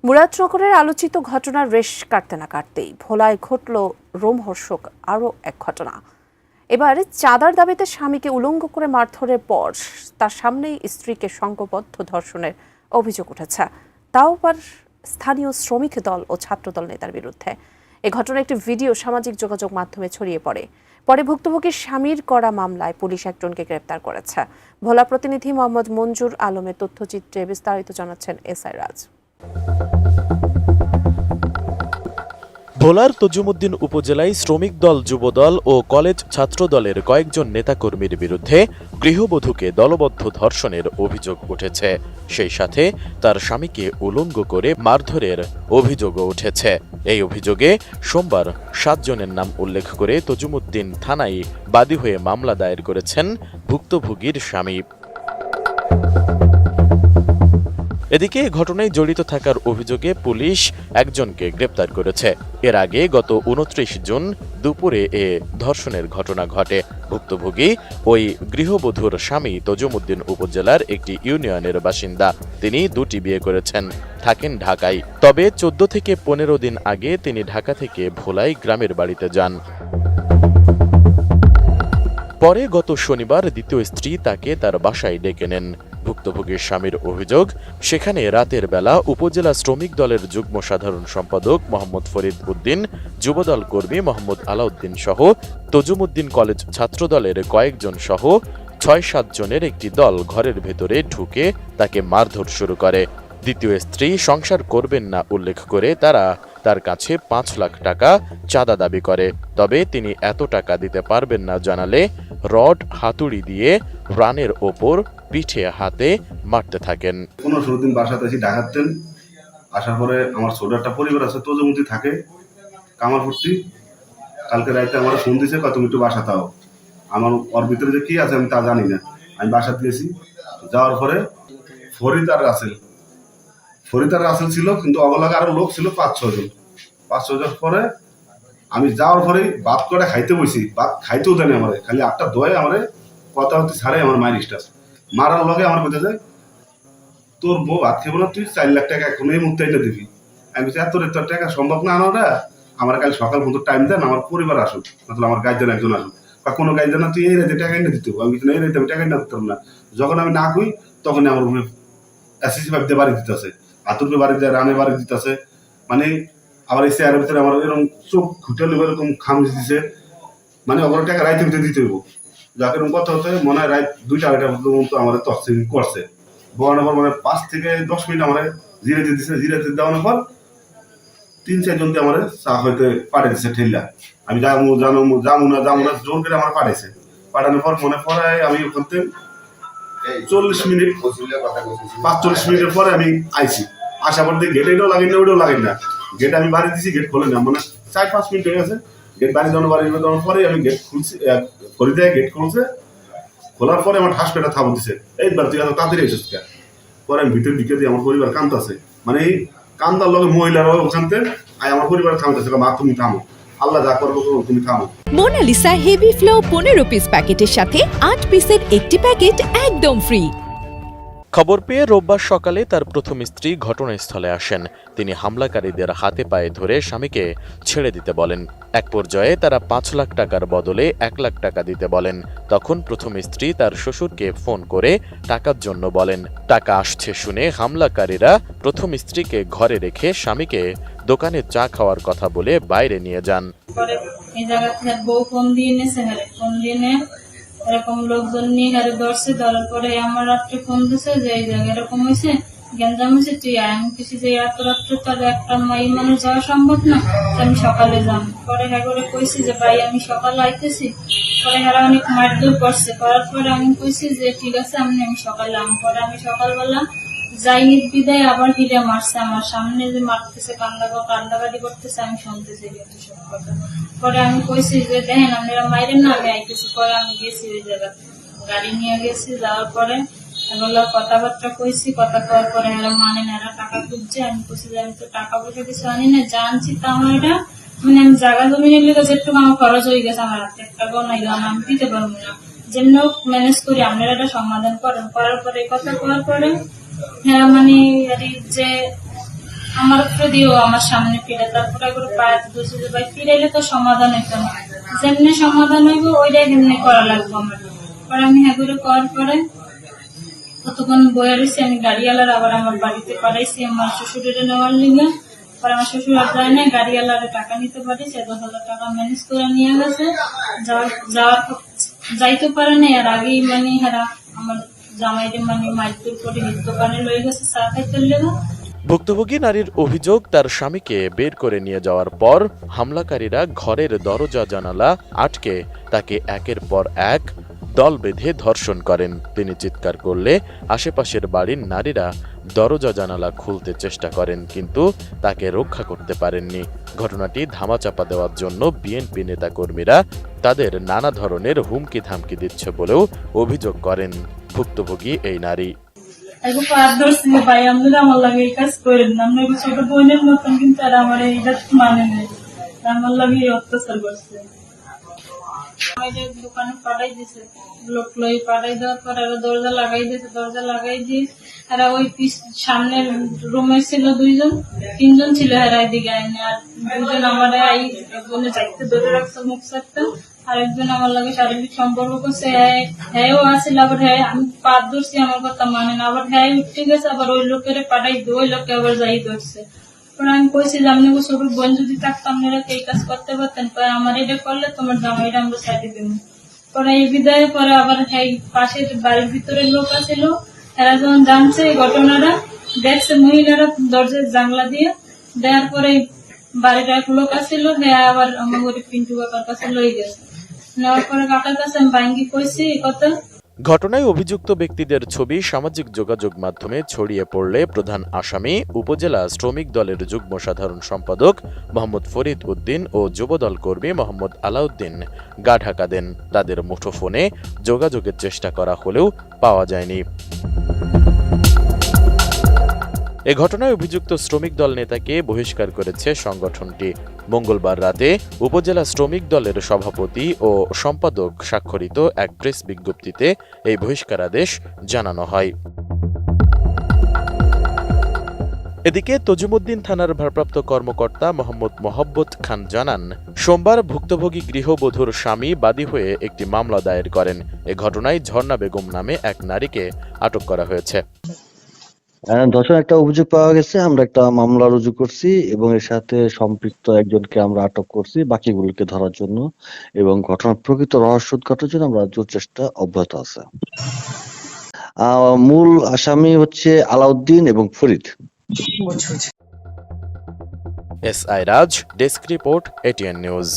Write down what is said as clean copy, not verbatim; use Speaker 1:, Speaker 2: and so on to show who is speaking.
Speaker 1: মুরাদনগরের আলোচিত ঘটনার রেশ কাটতে না কাটতেই ভোলায় ঘটল রোমহর্ষক আরও এক ঘটনা। এবার চাঁদার দাবিতে স্বামীকে উলঙ্গ করে মারধরের পর তার সামনেই স্ত্রীকে সংঘবদ্ধ ধর্ষণের অভিযোগ উঠেছে, তাও আবার স্থানীয় শ্রমিক দল ও ছাত্রদল নেতার বিরুদ্ধে। এ ঘটনার একটি ভিডিও সামাজিক যোগাযোগ মাধ্যমে ছড়িয়ে পরে ভুক্তভোগীর স্বামীর করা মামলায় পুলিশ একজনকে গ্রেপ্তার করেছে। ভোলা প্রতিনিধি মোহাম্মদ মঞ্জুর আলমের তথ্যচিত্রে বিস্তারিত জানাচ্ছেন এসআই রাজ।
Speaker 2: ভোলার তজুমুদ্দিন উপজেলায় শ্রমিক দল, যুবদল ও কলেজ ছাত্র দলের কয়েকজন নেতাকর্মীর বিরুদ্ধে গৃহবধূকে দলবদ্ধ ধর্ষণের অভিযোগ উঠেছে। সেই সাথে তার স্বামীকে উলঙ্গ করে মারধরের অভিযোগও উঠেছে। এই অভিযোগে সোমবার 7 জনের নাম উল্লেখ করে তজুমুদ্দিন থানায় বাদী হয়ে মামলা দায়ের করেছেন ভুক্তভোগীর স্বামী। এদিকে ঘটনায় জড়িত থাকার অভিযোগে পুলিশ একজনকে গ্রেপ্তার করেছে। এর আগে গত 29 জুন দুপুরে এ ধর্ষণের ঘটনা ঘটে। ভুক্তভোগী ওই গৃহবধূর স্বামী তজুমুদ্দিন উপজেলার একটি ইউনিয়নের বাসিন্দা। তিনি 2টি বিয়ে করেছেন, থাকেন ঢাকায়। তবে 14 থেকে 15 দিন আগে তিনি ঢাকা থেকে ভোলায় গ্রামের বাড়িতে যান। পরে গত শনিবার দ্বিতীয় স্ত্রী তাকে তার বাসায় ডেকে নেন। ভুক্তভোগীর স্বামীর অভিযোগ, সেখানে রাতের বেলা উপজেলা শ্রমিক দলের যুগ্ম সাধারণ সম্পাদক মোহাম্মদ ফরিদ উদ্দিন, যুবদল কর্মী মোহাম্মদ আলাউদ্দিন সহ তজুমুদ্দিন কলেজ ছাত্র দলের কয়েকজন সহ 6-7 জনের একটি দল ঘরের ভেতরে ঢুকে তাকে মারধর শুরু করে। দ্বিতীয় স্ত্রী সংসার করবেন না উল্লেখ করে তারা তার কাছে 5 লাখ টাকা চাঁদা দাবি করে। তবে তিনি এত টাকা দিতে পারবেন না জানালে রড হাতুড়ি দিয়ে রানের ওপর পিঠে হাতে মারতে থাকেন।
Speaker 3: 15-16 দিন বাসাতে এসে ঢাকাতেন। আসার পরে আমার ছোট একটা পরিবার আছে, তজুমুদ্দি থাকে কামারপুরটি। কালকে রাইতে আমার ফোন দিয়েছে, তুমি একটু বাসা তাও। আমার ওর ভিতরে যে কি আছে আমি তা জানি না। আমি বাসাতে গেছি, যাওয়ার পরে ফরিদ আর রাসেল ছিল, কিন্তু অবলাগে আরো লোক ছিল 5-6 জন। 5-6 জন পরে আমি যাওয়ার পরেই ভাত করে খাইতে বসি, ভাত খাইতেও দেয়নি আমারে, খালি 8টা দোয়ে আমারে কথা হতে ছাড়ে আমার মায়ের স্টাফ মারার লগে আমার বলতে যায়, তোর বউ ভাত খেবো না, তুই 4 লাখ টাকা এখন এই মুহূর্তে এনে দিবি। আমি বলছি এত টাকা সম্ভব না আনাটা, আমার কাল সকাল পর্যন্ত টাইম দেন, আমার পরিবার আসুক, অথবা আমার গার্জেন একজন আসুক, বা কোনো গার্জেন না তুই এই রাতে টাকা এনে দিতে। আমি এই রাতে আমি টাকা এনে দিতাম না। যখন আমি না কই তখন আমার উপরে এসএসসি ভাবতে বাড়ি দিতেছে, হাতুরকে বাড়ি দেয়, রানে বাড়ি দিতেছে। মানে আবার এই চেয়ারের ভিতরে আমার এরকম চোখ ঘুটে নেবো, এরকম খামিজ দিছে। মানে ওগুলো টাকা রাইতে ভিতরে দিতে হইব। যাকে এরকম কথা হতে মনে হয় রাত 2-2:30 পর্যন্ত আমার তহসিল করছে। বলানোর পর মানে 5 থেকে 10 মিনিট আমার জিরাতে দিচ্ছে। জিরাতে দেওয়ানোর পর 3-4 জনকে আমার চা হইতে পাঠিয়ে দিচ্ছে ঠেল্লা। আমি যাবো না জোর করে আমার পাঠাইছে। পাঠানোর পর মনে পড়ে আমি ওখান থেকে 45 মিনিটের পরে আমি আইছি। আসার পর দিয়ে গেট এটাও লাগেন না, ওটাও লাগেন না। গেট আমি বাড়ি দিচ্ছি, গেট খোলে না। মানে 4-5 মিনিট হয়ে গেছে। গেট বাড়ি যাওয়ার পরে আমি গেট খুলছি, করে দেয় গেট খুলছে। খোলার পরে আমার ঠাস পেটা থামো দিছে, এইবার তুই এত তাড়াতাড়ি এসেছিস কেন? পরে আমি ভিতরে ঢুকে দিই, আমার পরিবার কান্দতেছে। মানে এই কান্দার লগে মহিলারা ওখান থেকে আমার পরিবার থামতেছে, মা তুমি থামো, আল্লাহ যা করবো তুমি থামো।
Speaker 4: মোনালিসা হেভি ফ্লো 15 পিস প্যাকেটের সাথে 8 পিসের একটি প্যাকেট একদম ফ্রি।
Speaker 2: খবর পেয়ে রোববার সকালে তার প্রথম স্ত্রী ঘটনাস্থলে আসেন। তিনি হামলাকারীদের হাতে পায়ে ধরে স্বামীকে ছেড়ে দিতে বলেন। এক পর্যায়ে তারা 5 লাখ টাকার বদলে 1 লাখ টাকা দিতে বলেন। তখন প্রথম স্ত্রী তার শ্বশুরকে ফোন করে টাকার জন্য বলেন। টাকা আসছে শুনে হামলাকারীরা প্রথম স্ত্রীকে ঘরে রেখে স্বামীকে দোকানে চা খাওয়ার কথা বলে বাইরে নিয়ে যান।
Speaker 5: এরকম লোকজন নিয়ে গাড়ি ধরছে, ধরার পরে আমার রাত্রে ফোন দিছে যে এই জায়গায় এরকম হয়েছে, গেঞ্জাম হয়েছে, তুই আমি কিছু যে এত রাত্রে তার একটা মাই মানুষ যাওয়া সম্ভব না, আমি সকালে যাম। পরে হ্যাঁ করে কইছি যে ভাই আমি সকালে আইতেছি। পরে হ্যাঁ অনেক মারধর করছে, করার পরে আমি কইছি যে ঠিক আছে আমি সকালে আম। পরে আমি সকালবেলা যাইনি বিদায় আবার হিরে মারছে আমার সামনে, যে মারতেছে কান্দাকাটি করতেছে, আমি শুনতেছি সব কথা। পরে আমি কইছি যে দেখেন আপনারা মাইরেন না, আমি আইতেছি। পরে আমি গেছি ওই জায়গা, গাড়ি নিয়ে গেছি। যাওয়ার পরে এগুলো কথাবার্তা কইছি, কথা কওয়ার পরে এরা মানে না, এরা টাকা খুঁজছে। আমি কইছি যে আমি তো টাকা পয়সা কিছু আনি না, জানছি তা আমার এটা মানে আমি জায়গা জমি নিলে যেটুকু আমার খরচ হয়ে গেছে, আমার হাতে একটা গনাইলাম, আমি দিতে পারবো না, যেমন ম্যানেজ করি আপনারা এটা সমাধান করেন। করার পরে কথা কওয়ার পরে হ্যাঁ মানে যে আমার উপরে দিয়েও আমার সামনে ফিরে, তারপরে করে পায়ে বসে যে ভাই ফিরাইলে তো সমাধান হইতো না, যেমনি সমাধান হইব ওইটাই এমনি করা লাগবে আমার। পরে আমি হ্যাঁ করে করার পরে কতক্ষণ বয়ে রয়েছি, আমি গাড়িওয়ালার আবার আমার বাড়িতে পাঠাইছি আমার শ্বশুরের নেওয়ার লিগে। পরে আমার শ্বশুর আর যায় না, গাড়িওয়ালার টাকা নিতে পারিছে, 10,000 টাকা ম্যানেজ করে নিয়ে গেছে। যাইতে পারে না, আর আগেই মানে হারা আমার জামাইরে মানে মাইতুর করে দোকানে লয়ে গেছে চা খাইতে লেগে।
Speaker 2: ভুক্তভোগী নারীর অভিযোগ, তার স্বামীকে বের করে নিয়ে যাওয়ার পর হামলাকারীরা ঘরের দরজা জানালা আটকে তাকে একের পর এক দল বেঁধে ধর্ষণ করেন। তিনি চিৎকার করলে আশেপাশের বাড়ির নারীরা দরজা জানালা খুলতে চেষ্টা করেন, কিন্তু তাকে রক্ষা করতে পারেননি। ঘটনাটি ধামাচাপা দেওয়ার জন্য বিএনপি নেতাকর্মীরা তাদের নানা ধরনের হুমকি ধামকি দিচ্ছে বলেও অভিযোগ করেন ভুক্তভোগী এই নারী।
Speaker 5: এখন পার ধরছি ভাই, আমরা আমার লাগে এই কাজ করেন না, আমরা ছোট বোনের মতন, কিন্তু আর আমার এইটা মানে নেই, আমার লাগে এই অত্যাচার করছে। আমাদের দোকানে পাঠাই দিছে, লোক লই পাঠাই দেওয়ার পর আর দরজা লাগাই দিয়েছে, দরজা লাগাই দিয়ে আর ওই সামনের রুমে ছিল 3জন ছিল, হেরা এদিকে আইনে, আর 2জন আমার একজনে চাইতে ধরে রাখছে মুখ চারটা, আর একজন আমার লাগে শারীরিক সম্পর্ক করছে। হ্যাঁও আসছিল, আবার হ্যাঁ আমি পাত ধরছি, আমার কথা মানে না, আবার হ্যাঁ উঠে গেছে, আবার ওই লোকের পাঠাই দিয়ে ওই লোককে আবার যাই ধরছে। আমি কইছি যে আপনি ছোট বোন যদি থাকতো আপনারা এই কাজ করতে পারতেন, আমার এটা করলে তোমার জামাইটা আমরা সাইডে দেবো। পরে এই বিদায়ের পরে আবার হ্যাঁ পাশের বাড়ির ভিতরে লোক আছিল, এরা যখন জানছে এই ঘটনাটা, দেখছে মহিলারা দরজার জানলা দিয়ে দেওয়ার পরে বাড়ির এক লোক আসছিল, হ্যাঁ আবার আমার গরিব পিন্টু কাকার কাছে লই গেছে। নেওয়ার পরে কাকার কাছে আমি ভাঙ্গি কইছি এই কথা।
Speaker 2: ঘটনায় অভিযুক্ত ব্যক্তিদের ছবি সামাজিক যোগাযোগ মাধ্যমে ছড়িয়ে পড়লে প্রধান আসামি উপজেলা শ্রমিক দলের যুগ্ম সাধারণ সম্পাদক মোহাম্মদ ফরিদ উদ্দিন ও যুবদল কর্মী মোহাম্মদ আলাউদ্দিন গা ঢাকা দেন। তাদের মুঠোফোনে যোগাযোগের চেষ্টা করা হলেও পাওয়া যায়নি। এ ঘটনায় অভিযুক্ত শ্রমিক দল নেতাকে বহিষ্কার করেছে সংগঠনটি। মঙ্গলবার রাতে উপজেলা শ্রমিক দলের সভাপতি ও সম্পাদক স্বাক্ষরিত এক প্রেস বিজ্ঞপ্তিতে এই বহিষ্কারাদেশ জানানো হয়। এদিকে তজিমউদ্দিন থানার ভারপ্রাপ্ত কর্মকর্তা মোহাম্মদ মোহাব্বত খান জানান, সোমবার ভুক্তভোগী গৃহবধূর স্বামী বাদী হয়ে একটি মামলা দায়ের করেন। এ ঘটনায় ঝর্ণা বেগম নামে এক নারীকে আটক করা হয়েছে।
Speaker 6: ধর্ষণ একটা অভিযোগ পাওয়া গেছে, আমরা একটা মামলা রুজু করছি এবং এর সাথে সম্পৃক্ত একজনকে আমরা আটক করছি বাকিগুলোকে ধরার জন্য, এবং ঘটনার প্রকৃত রহস্য উদ্ঘাটনের জন্য আমরা জোর চেষ্টা অব্যাহত আছে। মূল আসামি হচ্ছে আলাউদ্দিন এবং Farid.
Speaker 2: S I Raj, desk report, ATN news.